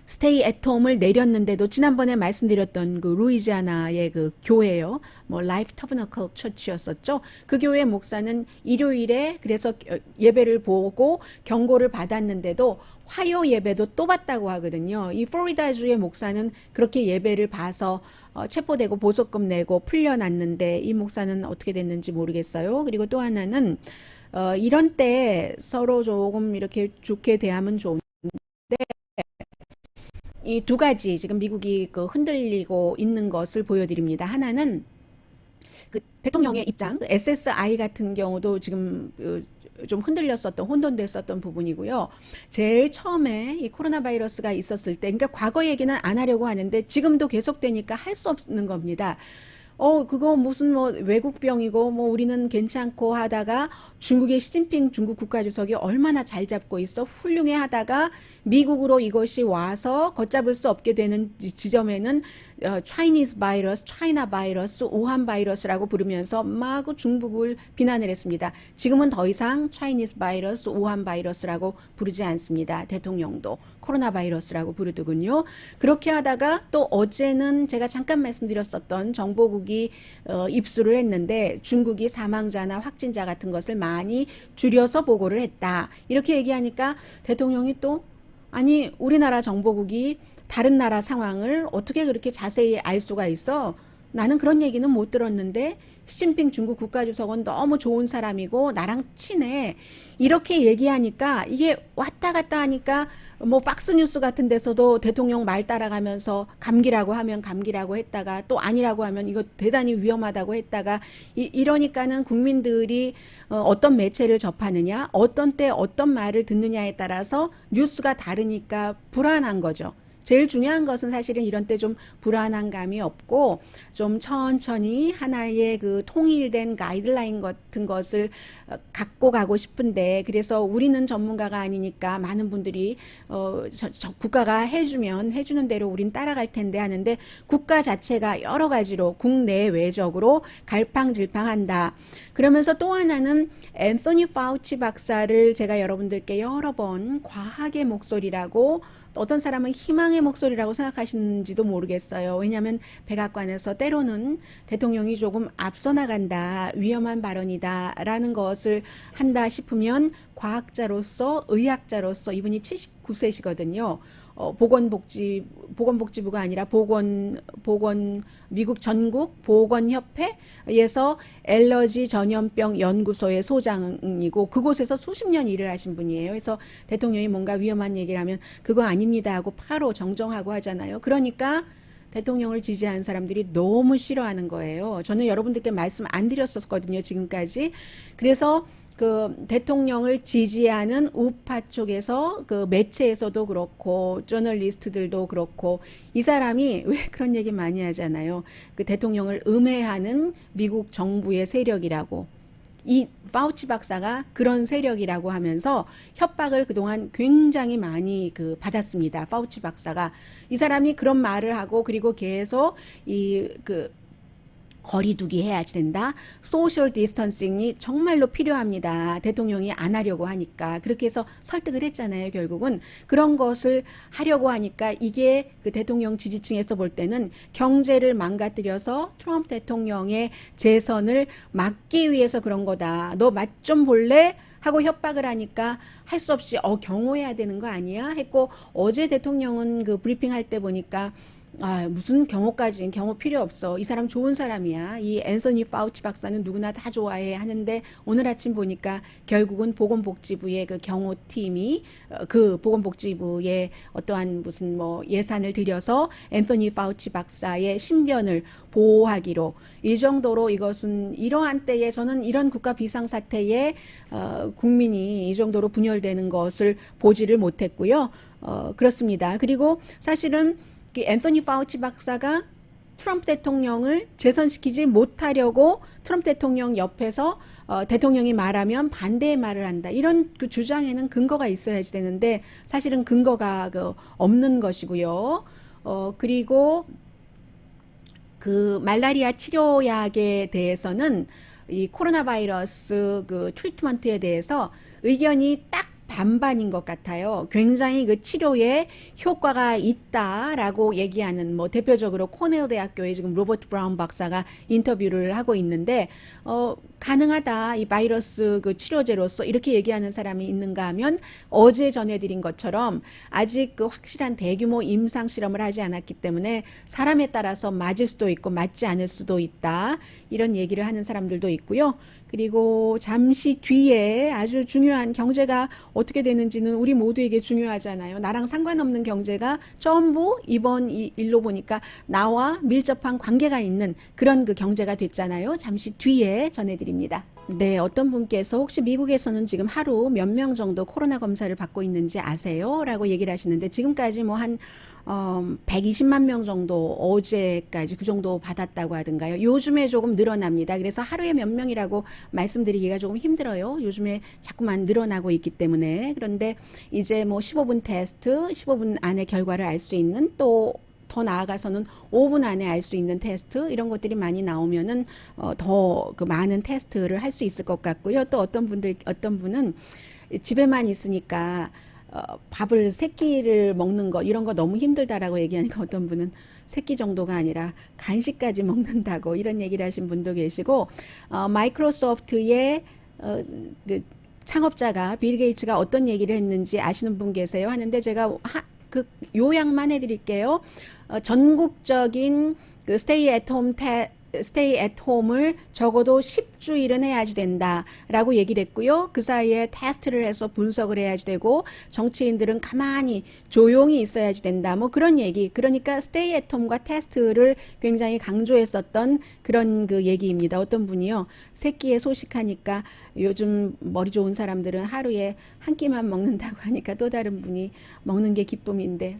[SPEAKER 1] 스테이 애트홈을 내렸는데도 지난번에 말씀드렸던 그 루이지아나의 그 교회요. 뭐 라이프 터버너클 처치였었죠. 그 교회 목사는 일요일에 그래서 예배를 보고 경고를 받았는데도 화요 예배도 또 받다고 하거든요. 이 플로리다주의 목사는 그렇게 예배를 봐서 체포되고 보석금 내고 풀려났는데 이 목사는 어떻게 됐는지 모르겠어요. 그리고 또 하나는 이런 때 서로 조금 이렇게 좋게 대하면 좋은데 이 두 가지 지금 미국이 그 흔들리고 있는 것을 보여드립니다. 하나는 그 대통령의 입장, SSI 같은 경우도 지금 좀 흔들렸었던, 혼돈됐었던 부분이고요. 제일 처음에 이 코로나 바이러스가 있었을 때, 그러니까 과거 얘기는 안 하려고 하는데 지금도 계속되니까 할 수 없는 겁니다. 그거 무슨 뭐 외국병이고 뭐 우리는 괜찮고 하다가 중국의 시진핑 중국 국가주석이 얼마나 잘 잡고 있어 훌륭해 하다가 미국으로 이것이 와서 걷잡을 수 없게 되는 지점에는 Chinese 바이러스, 차이나 바이러스, 우한 바이러스라고 부르면서 막 중국을 비난을 했습니다. 지금은 더 이상 Chinese 바이러스, 우한 바이러스라고 부르지 않습니다. 대통령도 코로나 바이러스라고 부르더군요. 그렇게 하다가 또 어제는 제가 잠깐 말씀드렸었던 정보국이 입수를 했는데 중국이 사망자나 확진자 같은 것을 많이 줄여서 보고를 했다. 이렇게 얘기하니까 대통령이 또 아니 우리나라 정보국이 다른 나라 상황을 어떻게 그렇게 자세히 알 수가 있어? 나는 그런 얘기는 못 들었는데 시진핑 중국 국가주석은 너무 좋은 사람이고 나랑 친해. 이렇게 얘기하니까 이게 왔다 갔다 하니까 뭐 팍스뉴스 같은 데서도 대통령 말 따라가면서 감기라고 하면 감기라고 했다가 또 아니라고 하면 이거 대단히 위험하다고 했다가 이러니까는 국민들이 어떤 매체를 접하느냐 어떤 때 어떤 말을 듣느냐에 따라서 뉴스가 다르니까 불안한 거죠. 제일 중요한 것은 사실은 이런 때 좀 불안한 감이 없고 좀 천천히 하나의 그 통일된 가이드라인 같은 것을 갖고 가고 싶은데, 그래서 우리는 전문가가 아니니까 많은 분들이 국가가 해주는 대로 우린 따라갈 텐데 하는데, 국가 자체가 여러 가지로 국내외적으로 갈팡질팡한다. 그러면서 또 하나는 앤서니 파우치 박사를 제가 여러분들께 여러 번 과학의 목소리라고, 어떤 사람은 희망의 목소리라고 생각하시는지도 모르겠어요. 왜냐하면 백악관에서 때로는 대통령이 조금 앞서 나간다, 위험한 발언이다 라는 것을 한다 싶으면 과학자로서, 의학자로서, 이분이 79세시거든요. 보건복지부가 아니라 미국 전국 보건협회에서 엘러지 전염병 연구소의 소장이고, 그곳에서 수십 년 일을 하신 분이에요. 그래서 대통령이 뭔가 위험한 얘기를 하면 그거 아닙니다 하고 바로 정정하고 하잖아요. 그러니까 대통령을 지지하는 사람들이 너무 싫어하는 거예요. 저는 여러분들께 말씀 안 드렸었거든요, 지금까지. 그래서 그 대통령을 지지하는 우파 쪽에서, 그 매체에서도 그렇고 저널리스트들도 그렇고, 이 사람이 왜 그런 얘기 많이 하잖아요. 그 대통령을 음해하는 미국 정부의 세력이라고. 이 파우치 박사가 그런 세력이라고 하면서 협박을 그동안 굉장히 많이 받았습니다. 파우치 박사가. 이 사람이 그런 말을 하고, 그리고 계속 거리두기 해야지 된다. 소셜 디스턴싱이 정말로 필요합니다. 대통령이 안 하려고 하니까. 그렇게 해서 설득을 했잖아요, 결국은. 그런 것을 하려고 하니까 이게 그 대통령 지지층에서 볼 때는 경제를 망가뜨려서 트럼프 대통령의 재선을 막기 위해서 그런 거다. 너 맛 좀 볼래? 하고 협박을 하니까 할 수 없이 경호해야 되는 거 아니야? 했고, 어제 대통령은 그 브리핑 할 때 보니까 무슨 경호까지, 경호 필요 없어. 이 사람 좋은 사람이야. 이 앤서니 파우치 박사는 누구나 다 좋아해 하는데, 오늘 아침 보니까 결국은 보건복지부의 그 경호팀이 그 보건복지부의 어떠한 무슨 예산을 들여서 앤서니 파우치 박사의 신변을 보호하기로, 이 정도로 이것은 이러한 때에, 저는 이런 국가 비상사태에 국민이 이 정도로 분열되는 것을 보지를 못했고요. 그렇습니다. 그리고 사실은 앤서니 파우치 박사가 트럼프 대통령을 재선시키지 못하려고 트럼프 대통령 옆에서 대통령이 말하면 반대의 말을 한다. 이런 그 주장에는 근거가 있어야지 되는데, 사실은 근거가 없는 것이고요. 그리고 그 말라리아 치료약에 대해서는 이 코로나 바이러스 그 트리트먼트에 대해서 의견이 딱 반반인 것 같아요. 굉장히 그 치료에 효과가 있다라고 얘기하는, 대표적으로 코넬 대학교의 지금 로버트 브라운 박사가 인터뷰를 하고 있는데, 가능하다, 이 바이러스 그 치료제로서, 이렇게 얘기하는 사람이 있는가 하면, 어제 전해드린 것처럼 아직 그 확실한 대규모 임상 실험을 하지 않았기 때문에 사람에 따라서 맞을 수도 있고 맞지 않을 수도 있다, 이런 얘기를 하는 사람들도 있고요. 그리고 잠시 뒤에 아주 중요한, 경제가 어떻게 되는지는 우리 모두에게 중요하잖아요. 나랑 상관없는 경제가 전부 이번 이 일로 보니까 나와 밀접한 관계가 있는 그런 그 경제가 됐잖아요. 잠시 뒤에 전해드립니다. 네, 어떤 분께서 혹시 미국에서는 지금 하루 몇 명 정도 코로나 검사를 받고 있는지 아세요? 라고 얘기를 하시는데, 지금까지 한 120만 명 정도, 어제까지 그 정도 받았다고 하던가요. 요즘에 조금 늘어납니다. 그래서 하루에 몇 명이라고 말씀드리기가 조금 힘들어요. 요즘에 자꾸만 늘어나고 있기 때문에. 그런데 이제 15분 테스트, 15분 안에 결과를 알 수 있는, 또 더 나아가서는 5분 안에 알 수 있는 테스트, 이런 것들이 많이 나오면은 더 그 많은 테스트를 할 수 있을 것 같고요. 또 어떤 분은 집에만 있으니까 밥을 세 끼를 먹는 거, 이런 거 너무 힘들다라고 얘기하니까, 어떤 분은 세 끼 정도가 아니라 간식까지 먹는다고 이런 얘기를 하신 분도 계시고, 마이크로소프트의 그 창업자가 빌 게이츠가 어떤 얘기를 했는지 아시는 분 계세요? 하는데, 제가 그 요약만 해드릴게요. 전국적인 그 스테이 앳 홈을 적어도 10주일은 해야지 된다라고 얘기를 했고요. 그 사이에 테스트를 해서 분석을 해야지 되고, 정치인들은 가만히 조용히 있어야지 된다. 그런 얘기. 그러니까 스테이 앳 홈과 테스트를 굉장히 강조했었던 그런 그 얘기입니다. 어떤 분이요, 세 끼에 소식하니까 요즘 머리 좋은 사람들은 하루에 한 끼만 먹는다고 하니까, 또 다른 분이 먹는 게 기쁨인데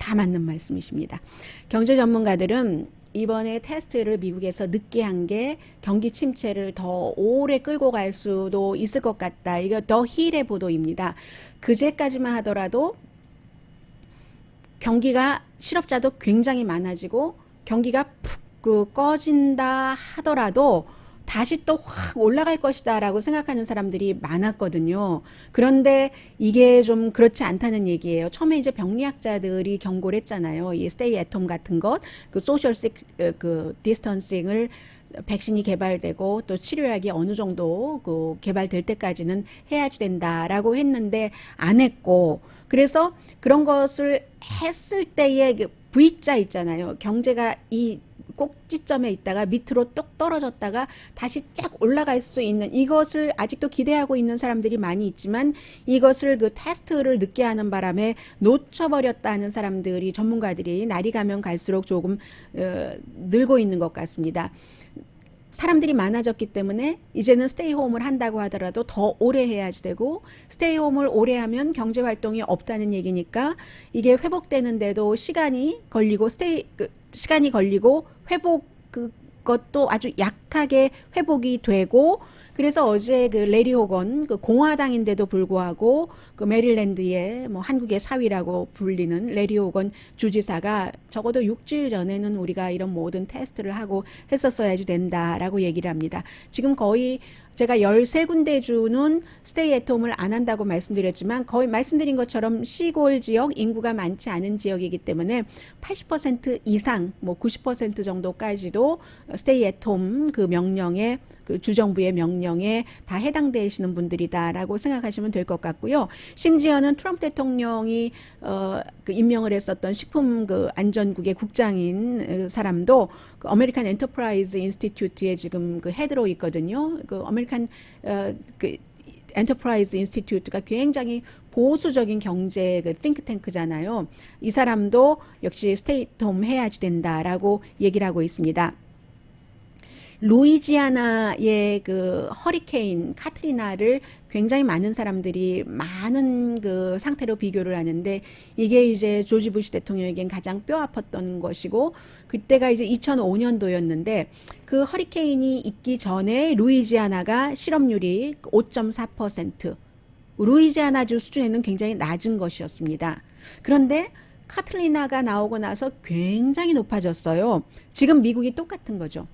[SPEAKER 1] 다 맞는 말씀이십니다. 경제 전문가들은 이번에 테스트를 미국에서 늦게 한 게 경기 침체를 더 오래 끌고 갈 수도 있을 것 같다. 이거 더 힐의 보도입니다. 그제까지만 하더라도 경기가 실업자도 굉장히 많아지고 경기가 푹 꺼진다 하더라도 다시 또 확 올라갈 것이다 라고 생각하는 사람들이 많았거든요. 그런데 이게 좀 그렇지 않다는 얘기예요. 처음에 이제 병리학자들이 경고를 했잖아요. 이 스테이 애톰 같은 것, 그 소셜 디스턴싱을 백신이 개발되고 또 치료약이 어느 정도 그 개발될 때까지는 해야지 된다라고 했는데 안 했고, 그래서 그런 것을 했을 때의 그 V자 있잖아요. 경제가 이 꼭지점에 있다가 밑으로 뚝 떨어졌다가 다시 쫙 올라갈 수 있는, 이것을 아직도 기대하고 있는 사람들이 많이 있지만 이것을 그 테스트를 늦게 하는 바람에 놓쳐버렸다는 사람들이, 전문가들이 날이 가면 갈수록 조금 늘고 있는 것 같습니다. 사람들이 많아졌기 때문에 이제는 스테이홈을 한다고 하더라도 더 오래 해야지 되고, 스테이홈을 오래 하면 경제활동이 없다는 얘기니까 이게 회복되는데도 시간이 걸리고, 시간이 걸리고 회복 그것도 아주 약하게 회복이 되고, 그래서 어제 그 레리 호건, 그 공화당인데도 불구하고 그 메릴랜드의 뭐 한국의 사위라고 불리는 레리 호건 주지사가 적어도 6주일 전에는 우리가 이런 모든 테스트를 하고 했었어야지 된다라고 얘기를 합니다. 지금 거의 제가 13군데 주는 스테이 애트홈을 안 한다고 말씀드렸지만 거의 말씀드린 것처럼 시골 지역, 인구가 많지 않은 지역이기 때문에 80% 이상, 뭐 90% 정도까지도 스테이 애트홈 그 명령에, 그 주정부의 명령에 다 해당되시는 분들이다라고 생각하시면 될 것 같고요. 심지어는 트럼프 대통령이 그 임명을 했었던 식품 그 안전국의 국장인 사람도 그 어메리칸 엔터프라이즈 인스티튜트에 지금 그 헤드로 있거든요. 그 어메리칸 그 엔터프라이즈 인스티튜트가 굉장히 보수적인 경제 그 띵크탱크잖아요. 이 사람도 역시 스테이홈 해야지 된다라고 얘기를 하고 있습니다. 루이지아나의 그 허리케인 카트리나를 굉장히 많은 사람들이 많은 그 상태로 비교를 하는데, 이게 이제 조지 부시 대통령에겐 가장 뼈 아팠던 것이고, 그때가 이제 2005년도였는데 그 허리케인이 있기 전에 루이지아나가 실업률이 5.4%, 루이지아나주 수준에는 굉장히 낮은 것이었습니다. 그런데 카트리나가 나오고 나서 굉장히 높아졌어요. 지금 미국이 똑같은 거죠.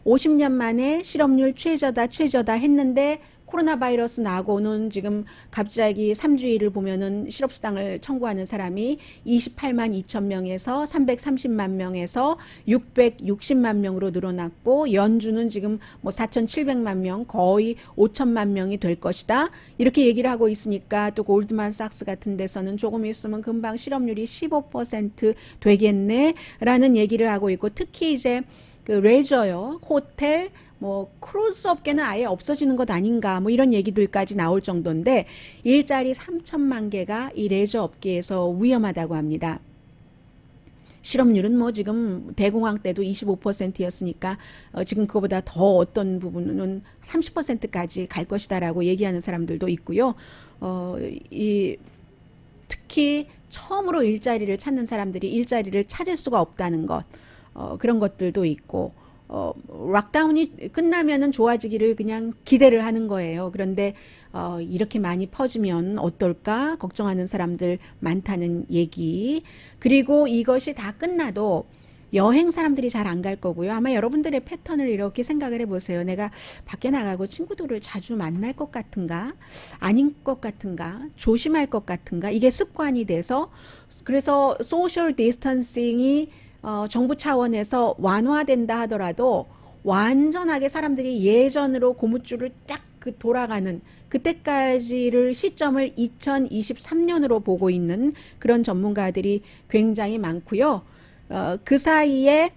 [SPEAKER 1] 50년 만에 실업률 최저다 했는데 코로나 바이러스 나고는 지금 갑자기 3주일을 보면은 실업수당을 청구하는 사람이 28만 2천 명에서 330만 명에서 660만 명으로 늘어났고, 연준은 지금 뭐 4,700만 명, 거의 5천만 명이 될 것이다, 이렇게 얘기를 하고 있으니까 또 골드만삭스 같은 데서는 조금 있으면 금방 실업률이 15% 되겠네 라는 얘기를 하고 있고, 특히 이제 그 레저요, 호텔, 뭐 크루즈 업계는 아예 없어지는 것 아닌가, 뭐 이런 얘기들까지 나올 정도인데 일자리 3천만 개가 이 레저 업계에서 위험하다고 합니다. 실업률은 뭐 지금 대공황 때도 25%였으니까 지금 그거보다 더 어떤 부분은 30%까지 갈 것이다라고 얘기하는 사람들도 있고요. 특히 처음으로 일자리를 찾는 사람들이 일자리를 찾을 수가 없다는 것, 그런 것들도 있고, 락다운이 끝나면은 좋아지기를 그냥 기대를 하는 거예요. 그런데 이렇게 많이 퍼지면 어떨까 걱정하는 사람들 많다는 얘기. 그리고 이것이 다 끝나도 여행 사람들이 잘 안 갈 거고요. 아마 여러분들의 패턴을 이렇게 생각을 해보세요. 내가 밖에 나가고 친구들을 자주 만날 것 같은가, 아닌 것 같은가, 조심할 것 같은가, 이게 습관이 돼서, 그래서 소셜 디스턴싱이 정부 차원에서 완화된다 하더라도 완전하게 사람들이 예전으로 고무줄을 딱 그 돌아가는 그때까지를 시점을 2023년으로 보고 있는 그런 전문가들이 굉장히 많고요. 그 사이에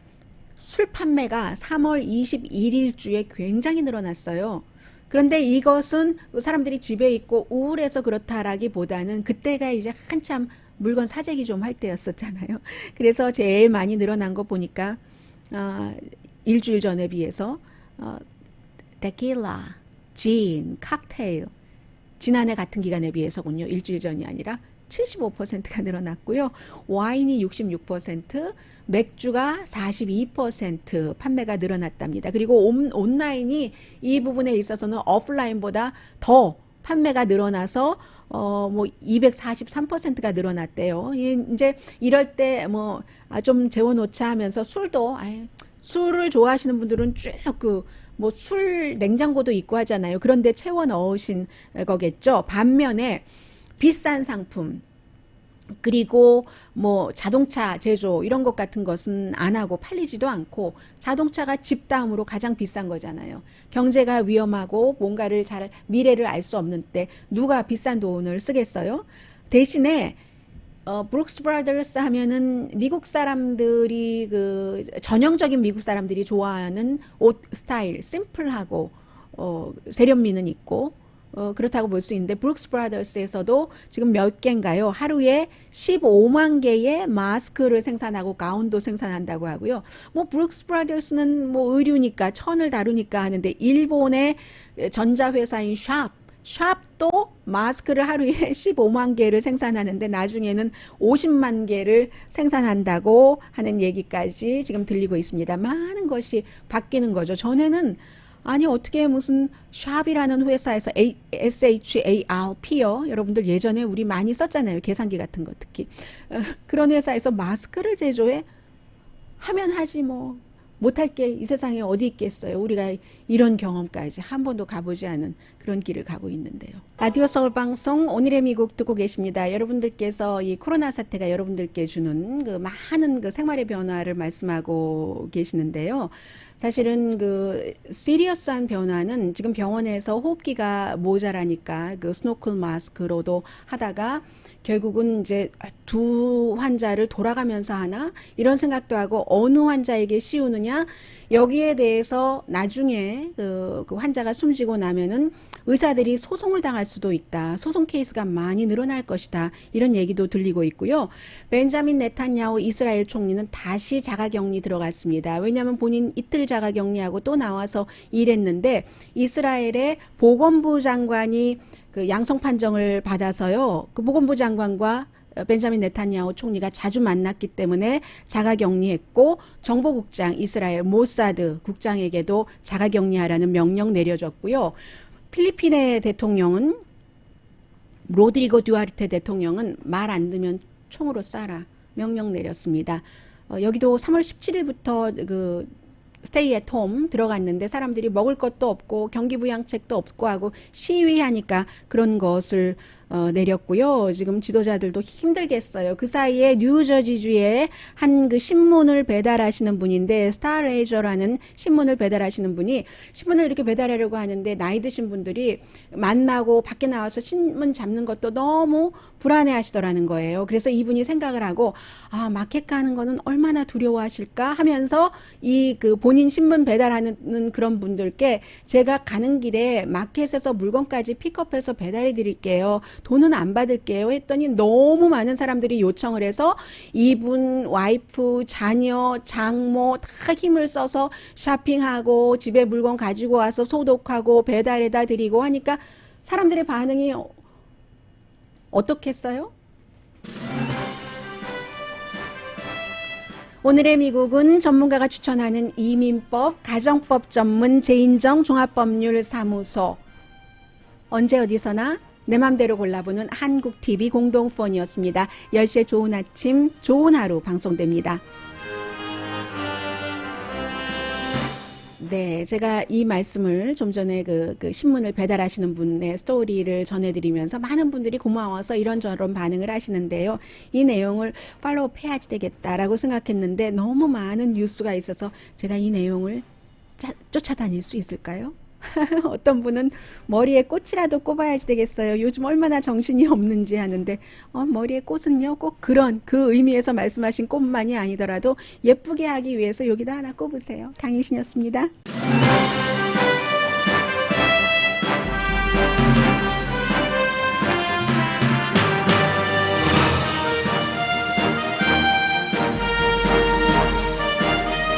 [SPEAKER 1] 술 판매가 3월 21일주에 굉장히 늘어났어요. 그런데 이것은 사람들이 집에 있고 우울해서 그렇다라기보다는 그때가 이제 한참 물건 사재기 좀 할 때였었잖아요. 그래서 제일 많이 늘어난 거 보니까 일주일 전에 비해서 테킬라, 진, 칵테일, 지난해 같은 기간에 비해서군요. 일주일 전이 아니라 75%가 늘어났고요. 와인이 66%, 맥주가 42% 판매가 늘어났답니다. 그리고 온라인이 이 부분에 있어서는 오프라인보다 더 판매가 늘어나서 뭐 243%가 늘어났대요. 이제 이럴 때 뭐 좀 재워놓자 하면서 술도 술을 좋아하시는 분들은 쭉 뭐 술 냉장고도 있고 하잖아요. 그런데 채워 넣으신 거겠죠. 반면에 비싼 상품 그리고 뭐 자동차 제조 이런 것 같은 것은 안 하고 팔리지도 않고 자동차가 집 다음으로 가장 비싼 거잖아요. 경제가 위험하고 뭔가를 잘 미래를 알 수 없는 때 누가 비싼 돈을 쓰겠어요? 대신에 브룩스 브라더스 하면은 미국 사람들이 전형적인 미국 사람들이 좋아하는 옷 스타일 심플하고 세련미는 있고 그렇다고 볼 수 있는데 브룩스 브라더스에서도 지금 몇 개인가요? 하루에 15만 개의 마스크를 생산하고 가운도 생산한다고 하고요. 뭐 브룩스 브라더스는 뭐 의류니까 천을 다루니까 하는데 일본의 전자회사인 샵도 마스크를 하루에 15만 개를 생산하는데 나중에는 50만 개를 생산한다고 하는 얘기까지 지금 들리고 있습니다. 많은 것이 바뀌는 거죠. 전에는 아니 어떻게 무슨 샵이라는 회사에서 SHARP요. 여러분들 예전에 우리 많이 썼잖아요. 계산기 같은 거 특히. 그런 회사에서 마스크를 제조해? 하면 하지 뭐. 못할 게 이 세상에 어디 있겠어요. 우리가 이런 경험까지 한 번도 가보지 않은 그런 길을 가고 있는데요. 라디오 서울 방송 오늘의 미국 듣고 계십니다. 여러분들께서 이 코로나 사태가 여러분들께 주는 그 많은 그 생활의 변화를 말씀하고 계시는데요. 사실은 그 시리어스한 변화는 지금 병원에서 호흡기가 모자라니까 그 스노클 마스크로도 하다가 결국은 이제 두 환자를 돌아가면서 하나 이런 생각도 하고 어느 환자에게 씌우느냐 여기에 대해서 나중에 그 환자가 숨지고 나면은 의사들이 소송을 당할 수도 있다. 소송 케이스가 많이 늘어날 것이다. 이런 얘기도 들리고 있고요. 벤자민 네탄야후 이스라엘 총리는 다시 자가격리 들어갔습니다. 왜냐하면 본인 이틀 자가격리하고 또 나와서 일했는데 이스라엘의 보건부 장관이 그 양성 판정을 받아서요. 그 보건부 장관과 벤자민 네탄야후 총리가 자주 만났기 때문에 자가격리했고 정보국장 이스라엘 모사드 국장에게도 자가격리하라는 명령 내려졌고요. 필리핀의 대통령은 로드리고 두아르테 대통령은 말 안 들으면 총으로 쏴라 명령 내렸습니다. 여기도 3월 17일부터 그 스테이 앳 홈 들어갔는데 사람들이 먹을 것도 없고 경기부양책도 없고 하고 시위하니까 그런 것을 내렸고요. 지금 지도자들도 힘들겠어요. 그 사이에 뉴저지주에 한 그 신문을 배달하시는 분인데 스타레저라는 신문을 배달하시는 분이 신문을 이렇게 배달하려고 하는데 나이 드신 분들이 만나고 밖에 나와서 신문 잡는 것도 너무 불안해 하시더라는 거예요. 그래서 이분이 생각을 하고 마켓 가는 거는 얼마나 두려워하실까 하면서 이 그 본인 신문 배달하는 그런 분들께 제가 가는 길에 마켓에서 물건까지 픽업해서 배달해 드릴게요. 돈은 안 받을게요 했더니 너무 많은 사람들이 요청을 해서 이분 와이프 자녀 장모 다 힘을 써서 쇼핑하고 집에 물건 가지고 와서 소독하고 배달해다 드리고 하니까 사람들의 반응이 어떻겠어요? 오늘의 미국은 전문가가 추천하는 이민법, 가정법 전문 제인정 종합법률사무소 언제 어디서나 내 맘대로 골라보는 한국TV 공동폰이었습니다. 10시에 좋은 아침, 좋은 하루 방송됩니다. 네, 제가 이 말씀을 좀 전에 그 신문을 배달하시는 분의 스토리를 전해드리면서 많은 분들이 고마워서 이런저런 반응을 하시는데요. 이 내용을 팔로우업 해야지 되겠다라고 생각했는데 너무 많은 뉴스가 있어서 제가 이 내용을 쫓아다닐 수 있을까요? 어떤 분은 머리에 꽃이라도 꼽아야지 되겠어요. 요즘 얼마나 정신이 없는지 하는데 머리에 꽃은요 꼭 그런 그 의미에서 말씀하신 꽃만이 아니더라도 예쁘게 하기 위해서 여기다 하나 꼽으세요. 강희신이었습니다.